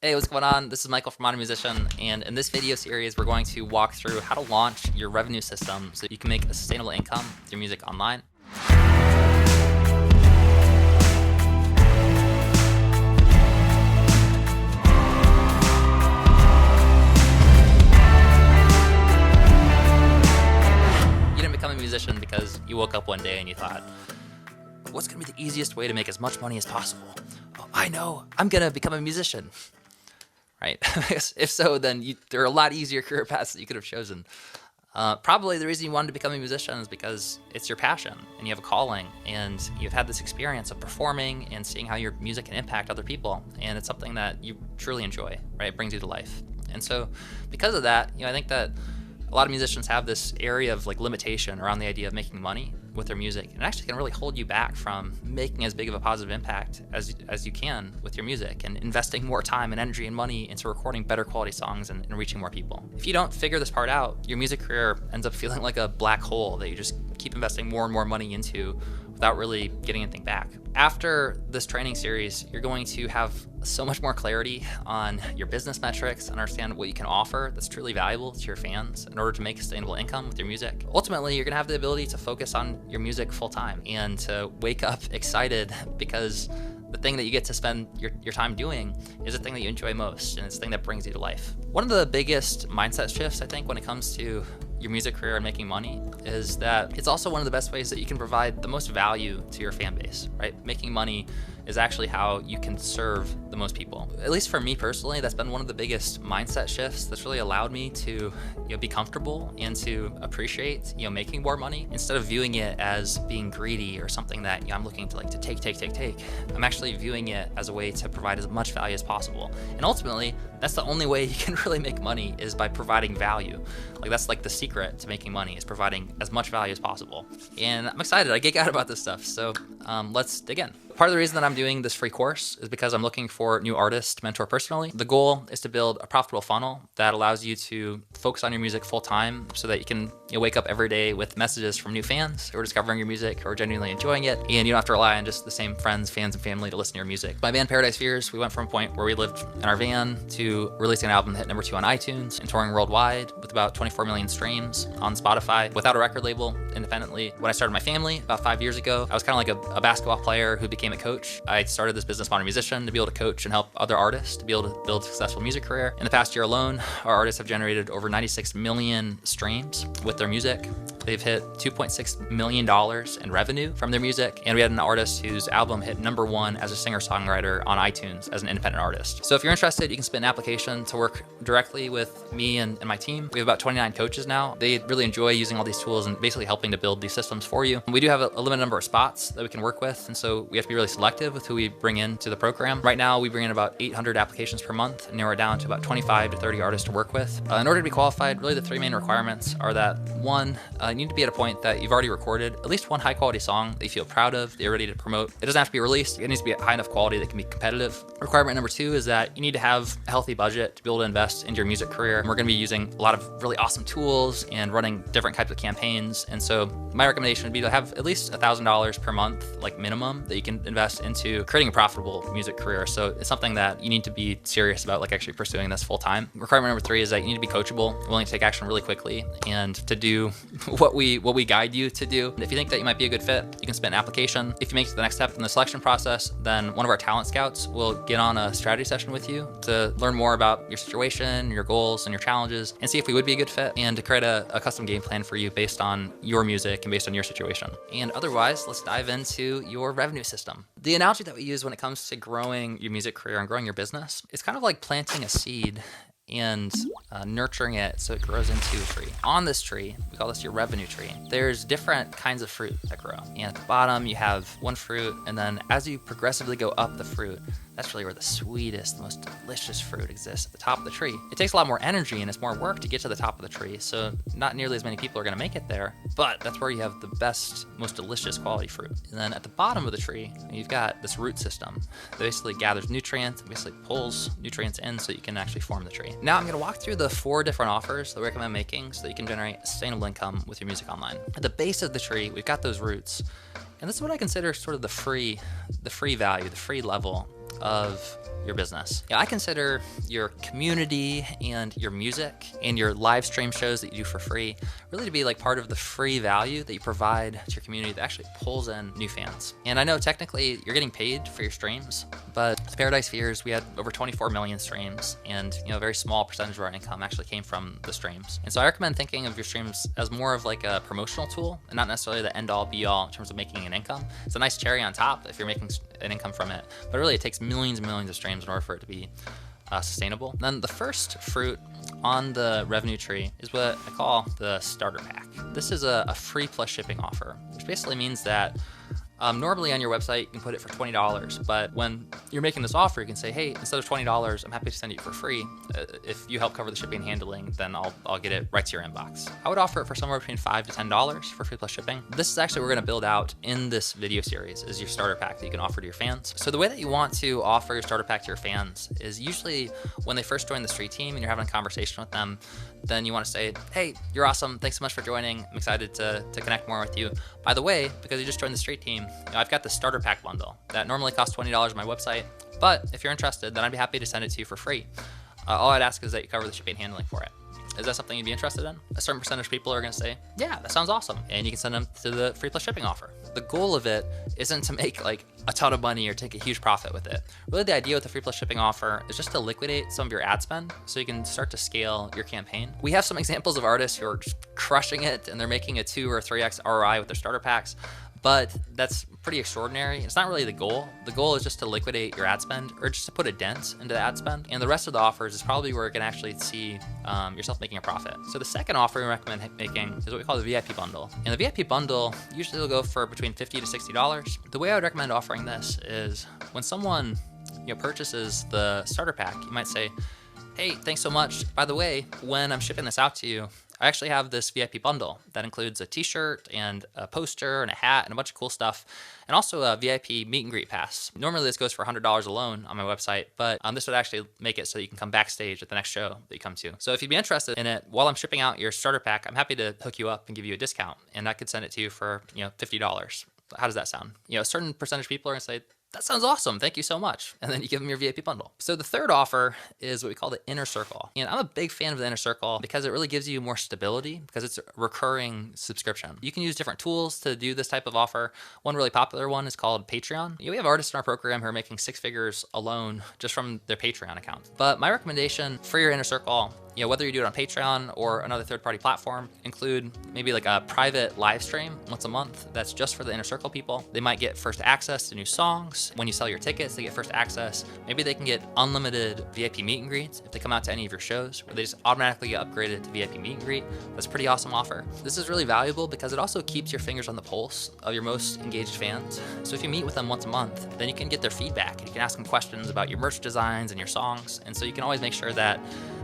Hey, what's going on? This is Michael from Modern Musician, and in this video series, we're going to walk through how to launch your revenue system so that you can make a sustainable income with your music online. You didn't become a musician because you woke up one day and you thought, what's going to be the easiest way to make as much money as possible? Oh, I know, I'm going to become a musician. Right? If so, then there are a lot easier career paths that you could have chosen. Probably the reason you wanted to become a musician is because it's your passion and you have a calling and you've had this experience of performing and seeing how your music can impact other people. And it's something that you truly enjoy, right? It brings you to life. And so because of that, I think that a lot of musicians have this area of limitation around the idea of making money with their music, and it actually can really hold you back from making as big of a positive impact as you can with your music and investing more time and energy and money into recording better quality songs and reaching more people. If you don't figure this part out, your music career ends up feeling like a black hole that you just keep investing more and more money into without really getting anything back. After this training series, you're going to have so much more clarity on your business metrics and understand what you can offer that's truly valuable to your fans in order to make a sustainable income with your music. Ultimately, you're gonna have the ability to focus on your music full time and to wake up excited because the thing that you get to spend your time doing is the thing that you enjoy most, and it's the thing that brings you to life. One of the biggest mindset shifts, I think, when it comes to your music career and making money is that it's also one of the best ways that you can provide the most value to your fan base, right? Making money is actually how you can serve the most people. At least for me personally, that's been one of the biggest mindset shifts that's really allowed me to be comfortable and to appreciate making more money instead of viewing it as being greedy or something that I'm looking to take. I'm actually viewing it as a way to provide as much value as possible. And ultimately, that's the only way you can really make money is by providing value. That's the secret to making money is providing as much value as possible. And I'm excited. I geek out about this stuff. So let's dig in. Part of the reason that I'm doing this free course is because I'm looking for new artists to mentor personally. The goal is to build a profitable funnel that allows you to focus on your music full time so that you can wake up every day with messages from new fans who are discovering your music, who are genuinely enjoying it, and you don't have to rely on just the same friends, fans, and family to listen to your music. My band Paradise Fears, we went from a point where we lived in our van to releasing an album that hit number 2 on iTunes and touring worldwide with about 24 million streams on Spotify without a record label, independently. When I started my family about 5 years ago, I was kind of like a basketball player who became a coach. I started this business, Modern Musician, to be able to coach and help other artists to be able to build a successful music career. In the past year alone, our artists have generated over 96 million streams with their music. They've hit $2.6 million in revenue from their music. And we had an artist whose album hit number 1 as a singer-songwriter on iTunes as an independent artist. So if you're interested, you can submit an application to work directly with me and my team. We have about 29 coaches now. They really enjoy using all these tools and basically helping to build these systems for you. We do have a limited number of spots that we can work with. And so we have to be really selective with who we bring into the program. Right now, we bring in about 800 applications per month and narrow it down to about 25 to 30 artists to work with. In order to be qualified, really the 3 main requirements are that 1, you need to be at a point that you've already recorded at least one high quality song that you feel proud of, that you're ready to promote. It doesn't have to be released. It needs to be at high enough quality that can be competitive. Requirement number 2 is that you need to have a healthy budget to be able to invest into your music career. And we're going to be using a lot of really awesome tools and running different types of campaigns. And so my recommendation would be to have at least $1,000 per month, minimum, that you can invest into creating a profitable music career. So it's something that you need to be serious about, actually pursuing this full time. Requirement number 3 is that you need to be coachable, willing to take action really quickly, and to do what we guide you to do. If you think that you might be a good fit, you can submit an application. If you make it to the next step in the selection process, then one of our talent scouts will get on a strategy session with you to learn more about your situation, your goals, and your challenges, and see if we would be a good fit, and to create a custom game plan for you based on your music and based on your situation. And otherwise, let's dive into your revenue system. The analogy that we use when it comes to growing your music career and growing your business, it's kind of like planting a seed and nurturing it so it grows into a tree. On this tree, we call this your revenue tree, there's different kinds of fruit that grow. And at the bottom, you have one fruit, and then as you progressively go up the fruit, that's really where the sweetest, the most delicious fruit exists, at the top of the tree. It takes a lot more energy and it's more work to get to the top of the tree, so not nearly as many people are gonna make it there, but that's where you have the best, most delicious quality fruit. And then at the bottom of the tree, you've got this root system that basically gathers nutrients, basically pulls nutrients in so you can actually form the tree. Now I'm gonna walk through the 4 different offers that we recommend making so that you can generate a sustainable income with your music online. At the base of the tree, we've got those roots. And this is what I consider sort of the free value, the free level of your business. I consider your community and your music and your live stream shows that you do for free really to be like part of the free value that you provide to your community that actually pulls in new fans. And I know technically you're getting paid for your streams, but with Paradise Fears, we had over 24 million streams, and a very small percentage of our income actually came from the streams. And so I recommend thinking of your streams as more of like a promotional tool and not necessarily the end all be all in terms of making an income. It's a nice cherry on top if you're making an income from it, but really it takes millions and millions of streams in order for it to be sustainable. Then the first fruit on the revenue tree is what I call the starter pack. This is a free plus shipping offer, which basically means that normally on your website, you can put it for $20, but when you're making this offer, you can say, hey, instead of $20, I'm happy to send it for free. If you help cover the shipping and handling, then I'll get it right to your inbox. I would offer it for somewhere between $5 to $10 for free plus shipping. This is actually what we're gonna build out in this video series is your starter pack that you can offer to your fans. So the way that you want to offer your starter pack to your fans is usually when they first join the street team and you're having a conversation with them, then you want to say, hey, you're awesome. Thanks so much for joining. I'm excited to connect more with you. By the way, because you just joined the street team, I've got the starter pack bundle that normally costs $20 on my website. But if you're interested, then I'd be happy to send it to you for free. All I'd ask is that you cover the shipping and handling for it. Is that something you'd be interested in? A certain percentage of people are going to say, yeah, that sounds awesome. And you can send them to the free plus shipping offer. The goal of it isn't to make like a ton of money or take a huge profit with it. Really the idea with the free plus shipping offer is just to liquidate some of your ad spend so you can start to scale your campaign. We have some examples of artists who are just crushing it and they're making a 2 or 3x ROI with their starter packs. But that's pretty extraordinary. It's not really the goal. The goal is just to liquidate your ad spend or just to put a dent into the ad spend. And the rest of the offers is probably where you can actually see yourself making a profit. So the second offer we recommend making is what we call the VIP bundle. And the VIP bundle usually will go for between $50 to $60. The way I would recommend offering this is when someone purchases the starter pack, you might say, hey, thanks so much. By the way, when I'm shipping this out to you, I actually have this VIP bundle that includes a t-shirt and a poster and a hat and a bunch of cool stuff, and also a VIP meet and greet pass. Normally this goes for $100 alone on my website, but this would actually make it so that you can come backstage at the next show that you come to. So if you'd be interested in it, while I'm shipping out your starter pack, I'm happy to hook you up and give you a discount, and I could send it to you for $50. How does that sound? A certain percentage of people are gonna say, that sounds awesome. Thank you so much. And then you give them your VIP bundle. So the third offer is what we call the inner circle. And I'm a big fan of the inner circle because it really gives you more stability because it's a recurring subscription. You can use different tools to do this type of offer. One really popular one is called Patreon. We have artists in our program who are making 6 figures alone just from their Patreon account. But my recommendation for your inner circle, whether you do it on Patreon or another third-party platform, include maybe like a private live stream once a month that's just for the inner circle people. They might get first access to new songs. When you sell your tickets, they get first access. Maybe they can get unlimited VIP meet and greets if they come out to any of your shows, where they just automatically get upgraded to VIP meet and greet. That's a pretty awesome offer. This is really valuable because it also keeps your fingers on the pulse of your most engaged fans. So if you meet with them once a month, then you can get their feedback and you can ask them questions about your merch designs and your songs. And so you can always make sure that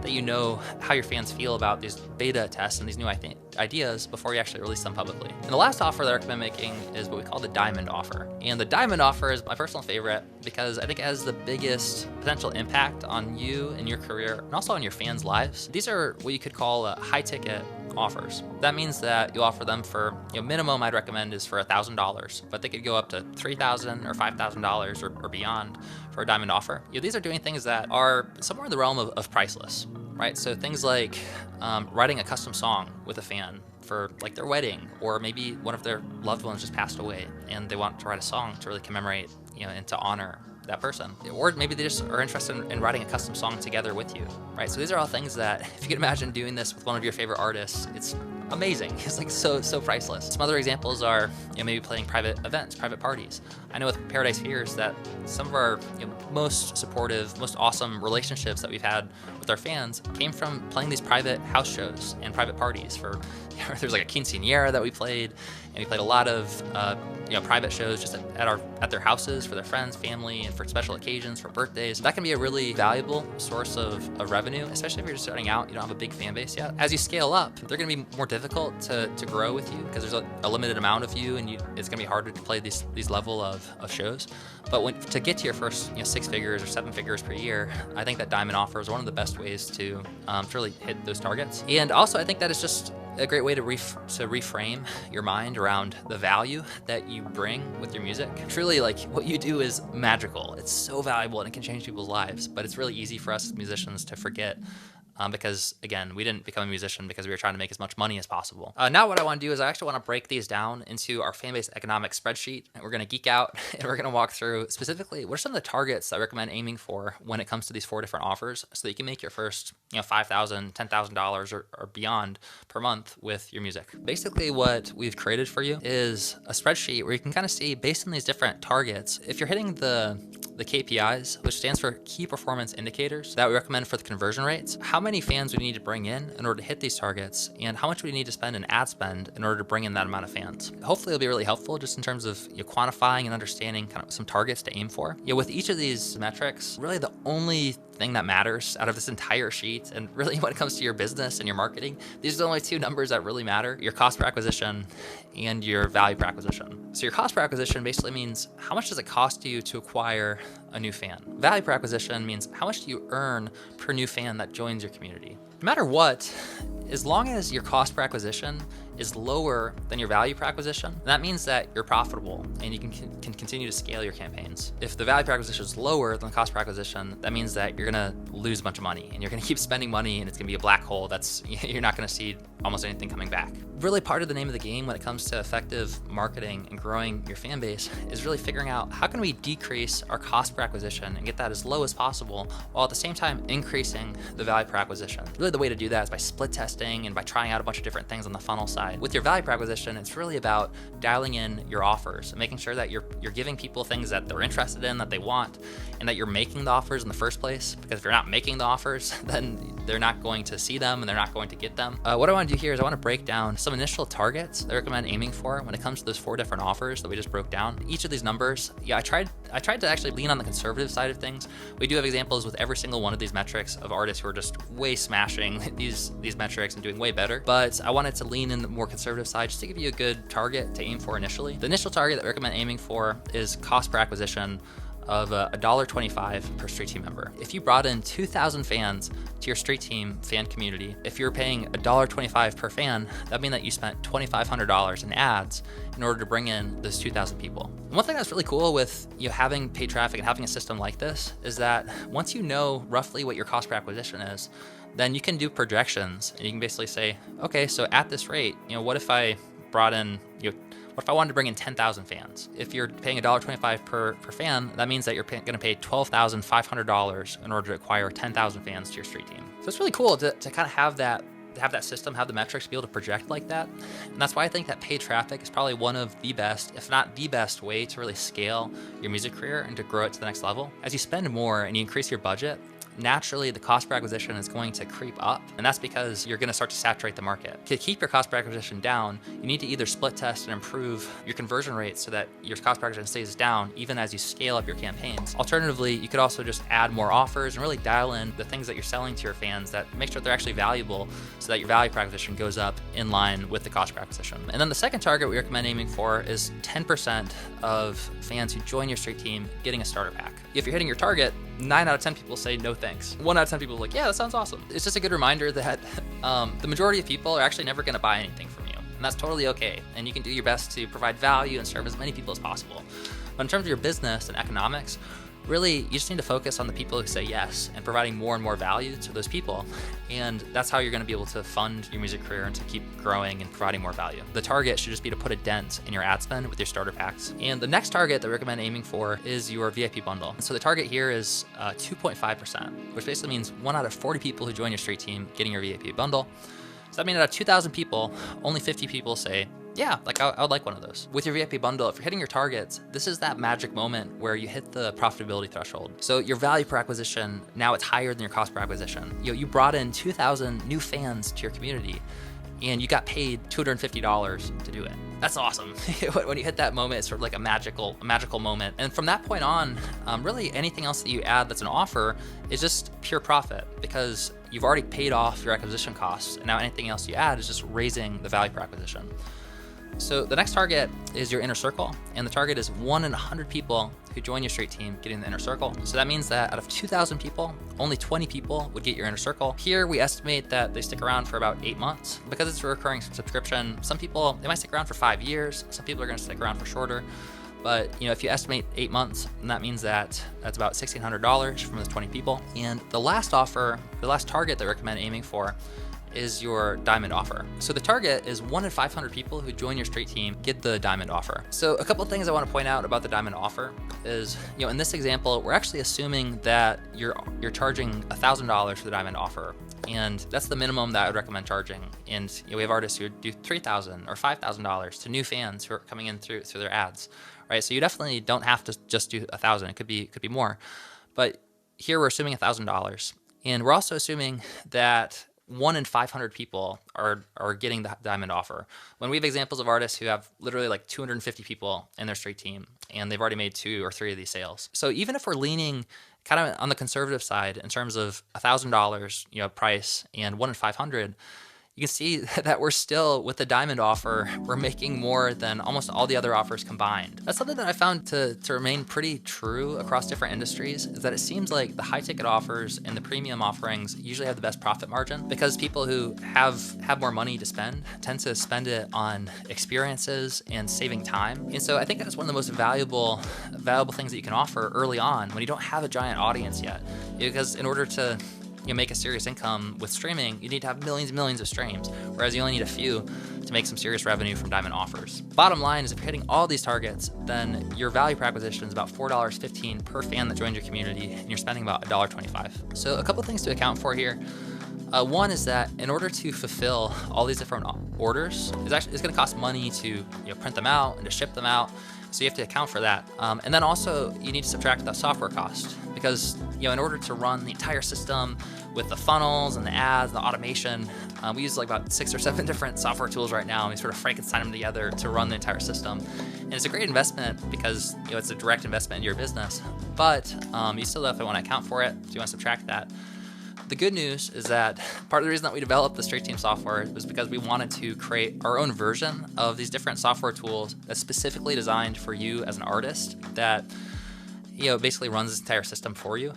you know how your fans feel about these beta tests and these new ideas before you actually release them publicly. And the last offer that I recommend making is what we call the diamond offer. And the diamond offer is my personal favorite because I think it has the biggest potential impact on you and your career and also on your fans' lives. These are what you could call high ticket offers. That means that you offer them for, minimum I'd recommend is for $1,000, but they could go up to $3,000 or $5,000 or beyond for a diamond offer. These are doing things that are somewhere in the realm of priceless, right? So things like writing a custom song with a fan for like their wedding, or maybe one of their loved ones just passed away and they want to write a song to really commemorate, and to honor that person. Or maybe they just are interested in writing a custom song together with you, right? So these are all things that if you can imagine doing this with one of your favorite artists, it's amazing. It's like so priceless. Some other examples are maybe playing private events, private parties. I know with Paradise Fears that some of our most supportive, most awesome relationships that we've had with our fans came from playing these private house shows and private parties. For there's like a quinceañera that we played, and we played a lot of private shows just at their houses for their friends, family, and for special occasions, for birthdays. That can be a really valuable source of revenue, especially if you're just starting out, you don't have a big fan base yet. As you scale up, they're gonna be more difficult to grow with you because there's a limited amount of you, and it's gonna be harder to play these level of shows. But to get to your first 6 figures or 7 figures per year, I think that diamond offer is one of the best ways to really hit those targets. And also I think that it's just a great way to reframe your mind around the value that you bring with your music. Truly, like, what you do is magical. It's so valuable and it can change people's lives, but it's really easy for us as musicians to forget. Because again, we didn't become a musician because we were trying to make as much money as possible. Now what I want to do is I actually want to break these down into our fan base economic spreadsheet, and we're going to geek out and we're going to walk through specifically what are some of the targets that I recommend aiming for when it comes to these 4 different offers, so that you can make your first $5,000, $10,000 or beyond per month with your music. Basically what we've created for you is a spreadsheet where you can kind of see, based on these different targets, if you're hitting the KPIs, which stands for key performance indicators that we recommend for the conversion rates, how many fans we need to bring in order to hit these targets, and how much we need to spend in ad spend in order to bring in that amount of fans. Hopefully it'll be really helpful just in terms of quantifying and understanding kind of some targets to aim for. With each of these metrics, really the only thing that matters out of this entire sheet, and really when it comes to your business and your marketing, these are the only 2 numbers that really matter: your cost per acquisition and your value per acquisition. So your cost per acquisition basically means how much does it cost you to acquire a new fan. Value per acquisition means how much do you earn per new fan that joins your community. No matter what, as long as your cost per acquisition is lower than your value per acquisition, that means that you're profitable and you can continue to scale your campaigns. If the value per acquisition is lower than the cost per acquisition, that means that you're gonna lose a bunch of money and you're gonna keep spending money, and it's gonna be a black hole you're not gonna see almost anything coming back. Really, part of the name of the game when it comes to effective marketing and growing your fan base is really figuring out how can we decrease our cost per acquisition and get that as low as possible, while at the same time increasing the value per acquisition. Really, the way to do that is by split testing and by trying out a bunch of different things on the funnel side. With your value per acquisition, it's really about dialing in your offers and making sure that you're giving people things that they're interested in, that they want, and that you're making the offers in the first place. Because if you're not making the offers, then they're not going to see them and they're not going to get them. What I want to do here is I want to break down some initial targets that I recommend aiming for when it comes to those 4 different offers that we just broke down. Each of these numbers, I tried to actually lean on the conservative side of things. We do have examples with every single one of these metrics of artists who are just way smashing these metrics and doing way better, but I wanted to lean in the more conservative side just to give you a good target to aim for initially. The initial target that I recommend aiming for is cost per acquisition of $1.25 per Street Team member. If you brought in 2,000 fans to your Street Team fan community, if you're paying $1.25 per fan, that'd mean that you spent $2,500 in ads in order to bring in those 2,000 people. And one thing that's really cool with having paid traffic and having a system like this is that once you know roughly what your cost per acquisition is, then you can do projections and you can basically say, okay, so at this rate, what if I brought in, what if I wanted to bring in 10,000 fans? If you're paying $1.25 per fan, that means that you're going to pay $12,500 in order to acquire 10,000 fans to your Street Team. So it's really cool to kind of have that system, have the metrics, be able to project like that. And that's why I think that paid traffic is probably one of the best, if not the best way to really scale your music career and to grow it to the next level. As you spend more and you increase your budget, naturally the cost per acquisition is going to creep up, and that's because you're going to start to saturate the market. To keep your cost per acquisition down, you need to either split test and improve your conversion rates so that your cost per acquisition stays down even as you scale up your campaigns. Alternatively, you could also just add more offers and really dial in the things that you're selling to your fans that make sure they're actually valuable so that your value per acquisition goes up in line with the cost per acquisition. And then the second target we recommend aiming for is 10% of fans who join your Street Team getting a starter pack. If you're hitting your target, 9 out of 10 people say no thanks. 1 out of 10 people are like, yeah, that sounds awesome. It's just a good reminder that the majority of people are actually never going to buy anything from you. And that's totally okay. And you can do your best to provide value and serve as many people as possible. But in terms of your business and economics, really, you just need to focus on the people who say yes and providing more and more value to those people. And that's how you're going to be able to fund your music career and to keep growing and providing more value. The target should just be to put a dent in your ad spend with your starter packs. And the next target that we recommend aiming for is your VIP bundle. So the target here is 2.5%, which basically means 1 out of 40 people who join your Street Team getting your VIP bundle. So that means out of 2,000 people, only 50 people say, yeah, I would like one of those. With your VIP bundle, if you're hitting your targets, this is that magic moment where you hit the profitability threshold. So your value per acquisition, now it's higher than your cost per acquisition. You brought in 2,000 new fans to your community and you got paid $250 to do it. That's awesome. When you hit that moment, it's sort of like a magical moment. And from that point on, really anything else that you add that's an offer is just pure profit because you've already paid off your acquisition costs. And now anything else you add is just raising the value per acquisition. So the next target is your inner circle, and the target is 1 in 100 people who join your straight team getting the inner circle. So that means that out of 2,000 people, only 20 people would get your inner circle. Here we estimate that they stick around for about 8 months. Because it's a recurring subscription, some people, they might stick around for 5 years. Some people are gonna stick around for shorter. But if you estimate 8 months, then that means that that's about $1,600 from those 20 people. And the last offer, the last target that I recommend aiming for is your diamond offer. So the target is 1 in 500 people who join your straight team get the diamond offer. So a couple of things I want to point out about the diamond offer is, in this example, we're actually assuming that you're charging $1,000 for the diamond offer. And that's the minimum that I would recommend charging. And we have artists who do $3,000 or $5,000 to new fans who are coming in through their ads, right? So you definitely don't have to just do $1,000. It could be more, but here we're assuming $1,000, and we're also assuming that 1 in 500 people are getting the diamond offer. When we have examples of artists who have literally like 250 people in their straight team, and they've already made 2 or 3 of these sales. So even if we're leaning kind of on the conservative side in terms of $1,000, price and 1 in 500, you can see that we're still, with the diamond offer, we're making more than almost all the other offers combined. That's something that I found to remain pretty true across different industries, is that it seems like the high ticket offers and the premium offerings usually have the best profit margin, because people who have more money to spend tend to spend it on experiences and saving time. And so I think that's one of the most valuable things that you can offer early on when you don't have a giant audience yet. Because in order to make a serious income with streaming, you need to have millions and millions of streams, whereas you only need a few to make some serious revenue from diamond offers. Bottom line is, if you're hitting all these targets, then your value per acquisition is about $4.15 per fan that joins your community, and you're spending about $1.25. So a couple things to account for here. One is that in order to fulfill all these different orders, it's going to cost money to print them out and to ship them out. So you have to account for that. And then also you need to subtract the software cost, because in order to run the entire system with the funnels and the ads, the automation, we use like about 6 or 7 different software tools right now, and we sort of Frankenstein them together to run the entire system. And it's a great investment because it's a direct investment into your business, but you still definitely want to account for it, so you want to subtract that. The good news is that part of the reason that we developed the Straight Team software was because we wanted to create our own version of these different software tools that's specifically designed for you as an artist, that basically runs this entire system for you.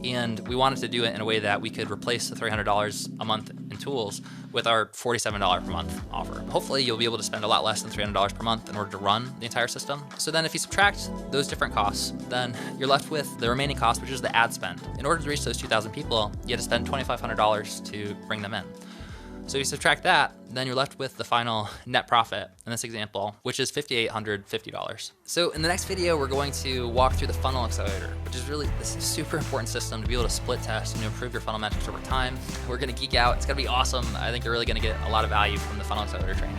And we wanted to do it in a way that we could replace the $300 a month in tools with our $47 per month offer. Hopefully you'll be able to spend a lot less than $300 per month in order to run the entire system. So then if you subtract those different costs, then you're left with the remaining cost, which is the ad spend. In order to reach those 2,000 people, you had to spend $2,500 to bring them in. So you subtract that, then you're left with the final net profit in this example, which is $5,850. So in the next video, we're going to walk through the funnel accelerator, which is really this super important system to be able to split test and improve your funnel metrics over time. We're gonna geek out. It's gonna be awesome. I think you're really gonna get a lot of value from the funnel accelerator training.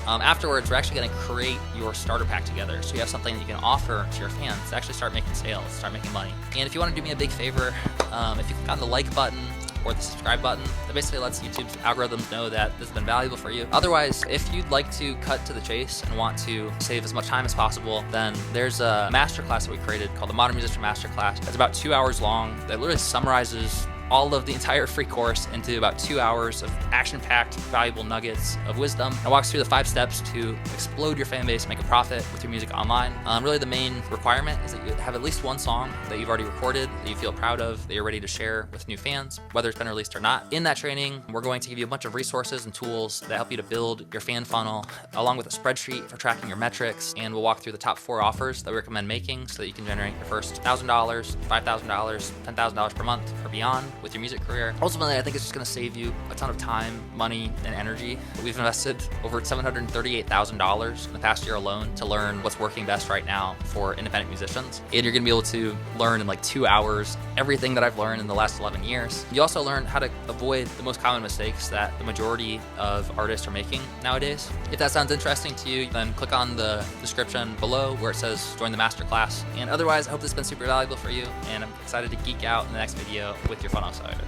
Afterwards, we're actually gonna create your starter pack together, so you have something that you can offer to your fans to actually start making sales, start making money. And if you wanna do me a big favor, if you click on the like button or the subscribe button, that basically lets YouTube's algorithms know that this has been valuable for you. Otherwise, if you'd like to cut to the chase and want to save as much time as possible, then there's a masterclass that we created called the Modern Musician Masterclass. It's about 2 hours long that literally summarizes all of the entire free course into about 2 hours of action-packed, valuable nuggets of wisdom, and walks through the 5 steps to explode your fan base, make a profit with your music online. Really the main requirement is that you have at least one song that you've already recorded, that you feel proud of, that you're ready to share with new fans, whether it's been released or not. In that training, we're going to give you a bunch of resources and tools that help you to build your fan funnel, along with a spreadsheet for tracking your metrics, and we'll walk through the top 4 offers that we recommend making so that you can generate your first $1,000, $5,000, $10,000 per month or beyond with your music career. Ultimately, I think it's just going to save you a ton of time, money, and energy. We've invested over $738,000 in the past year alone to learn what's working best right now for independent musicians. And you're going to be able to learn in like 2 hours everything that I've learned in the last 11 years. You also learn how to avoid the most common mistakes that the majority of artists are making nowadays. If that sounds interesting to you, then click on the description below where it says join the masterclass. And otherwise, I hope this has been super valuable for you, and I'm excited to geek out in the next video with your funnel accelerator.